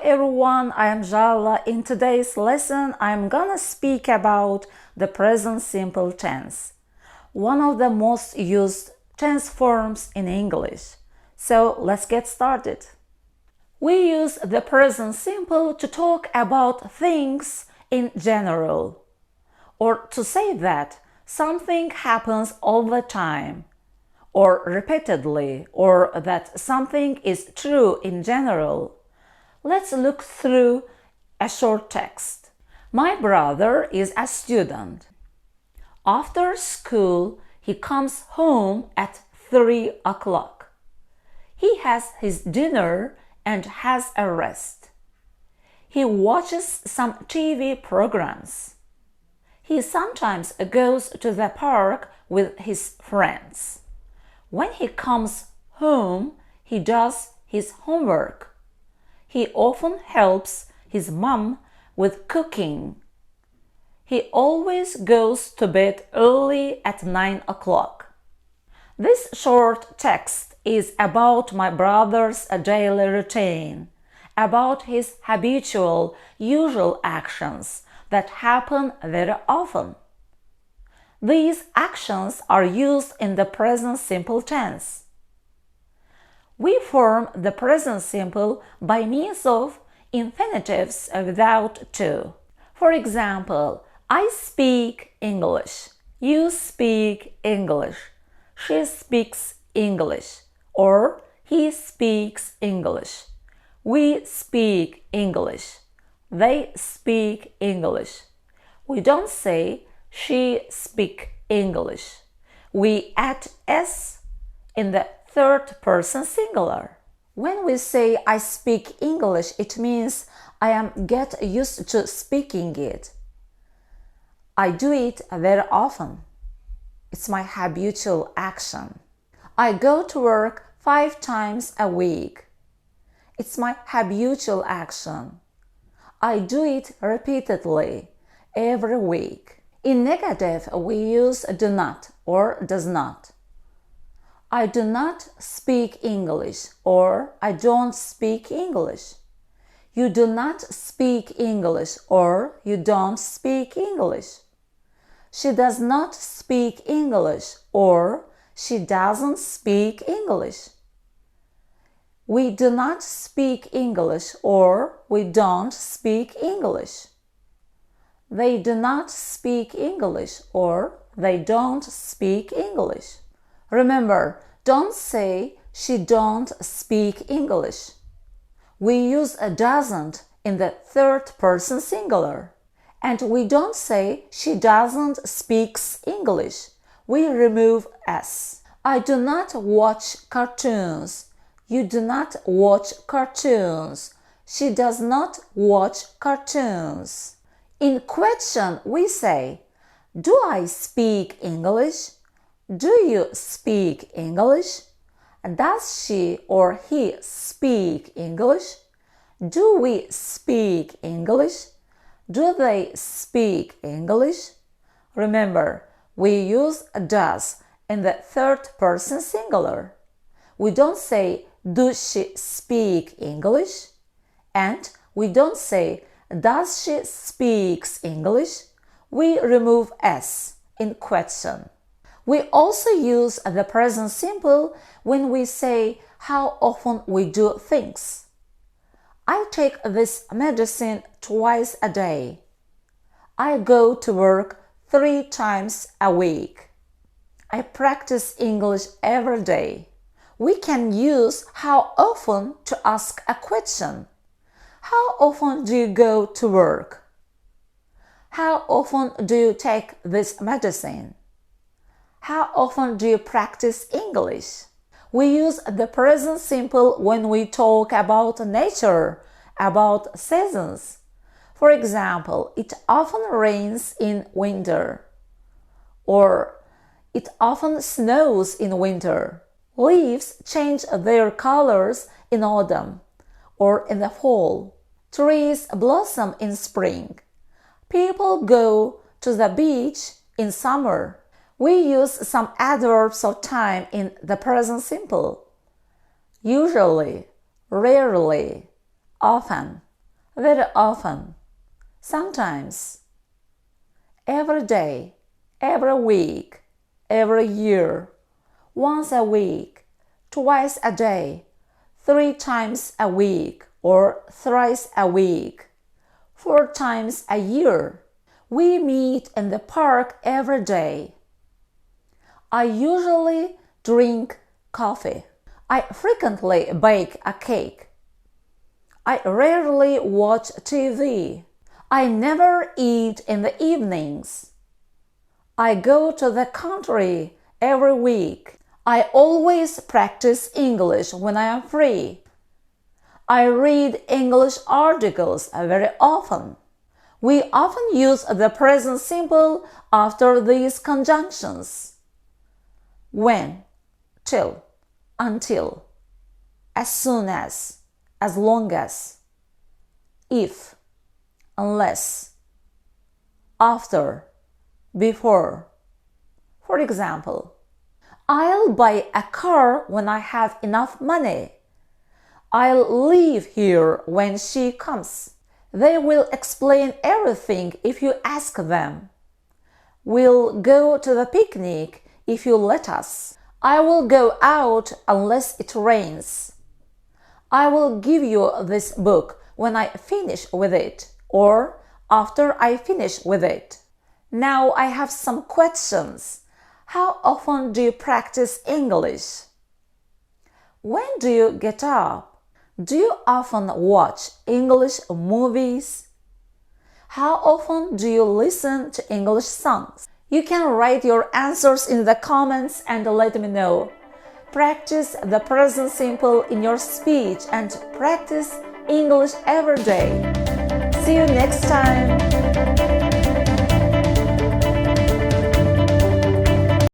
everyone, I am Jala. In today's lesson, I'm gonna speak about the present simple tense, one of the most used tense forms in English. So let's get started. We use the present simple to talk about things in general, or to say that something happens all the time, or repeatedly, or that something is true in general. Let's look through a short text. My brother is a student. After school, he comes home at 3 o'clock. He has his dinner and has a rest. He watches some TV programs. He sometimes goes to the park with his friends. When he comes home, he does his homework. He often helps his mom with cooking. He always goes to bed early at 9 o'clock. This short text is about my brother's daily routine, about his habitual, usual actions that happen very often. These actions are used in the present simple tense. We form the present simple by means of infinitives without to. For example, I speak English, you speak English, she speaks English, or he speaks English, we speak English, they speak English. We don't say she speak English. We add s in the third person singular. When we say I speak English, it means I am get used to speaking it. I do it very often. It's my habitual action. I go to work 5 times a week. It's my habitual action. I do it repeatedly every week. In negative, we use do not or does not. I do not speak English, or I don't speak English. You do not speak English, or you don't speak English. She does not speak English, or she doesn't speak English. We do not speak English, or we don't speak English. They do not speak English, or they don't speak English. Remember, don't say she don't speak English. We use a doesn't in the third person singular. And we don't say she doesn't speaks English. We remove s. I do not watch cartoons. You do not watch cartoons. She does not watch cartoons. In question, we say, do I speak English? Do you speak English? Does she or he speak English? Do we speak English? Do they speak English? Remember, we use does in the third person singular. We don't say, do she speak English? And we don't say, does she speaks English? We remove s in question. We also use the present simple when we say how often we do things. I take this medicine twice a day. I go to work 3 times a week. I practice English every day. We can use how often to ask a question. How often do you go to work? How often do you take this medicine? How often do you practice English? We use the present simple when we talk about nature, about seasons. For example, it often rains in winter, or it often snows in winter. Leaves change their colors in autumn or in the fall. Trees blossom in spring. People go to the beach in summer. We use some adverbs of time in the present simple. Usually, rarely, often. very often, sometimes, every day, every week, every year, once a week, twice a day, 3 times a week or thrice a week, 4 times a year. We meet in the park every day. I usually drink coffee. I frequently bake a cake. I rarely watch TV. I never eat in the evenings. I go to the country every week. I always practice English when I am free. I read English articles very often. We often use the present simple after these conjunctions. When, till, until, as soon as long as, if, unless, after, before. For example, I'll buy a car when I have enough money. I'll leave here when she comes. They will explain everything if you ask them. We'll go to the picnic if you let us. I will go out unless it rains. I will give you this book when I finish with it, or after I finish with it. Now I have some questions. How often do you practice English? When do you get up? Do you often watch English movies? How often do you listen to English songs? You can write your answers in the comments and let me know. Practice the present simple in your speech and practice English every day. See you next time!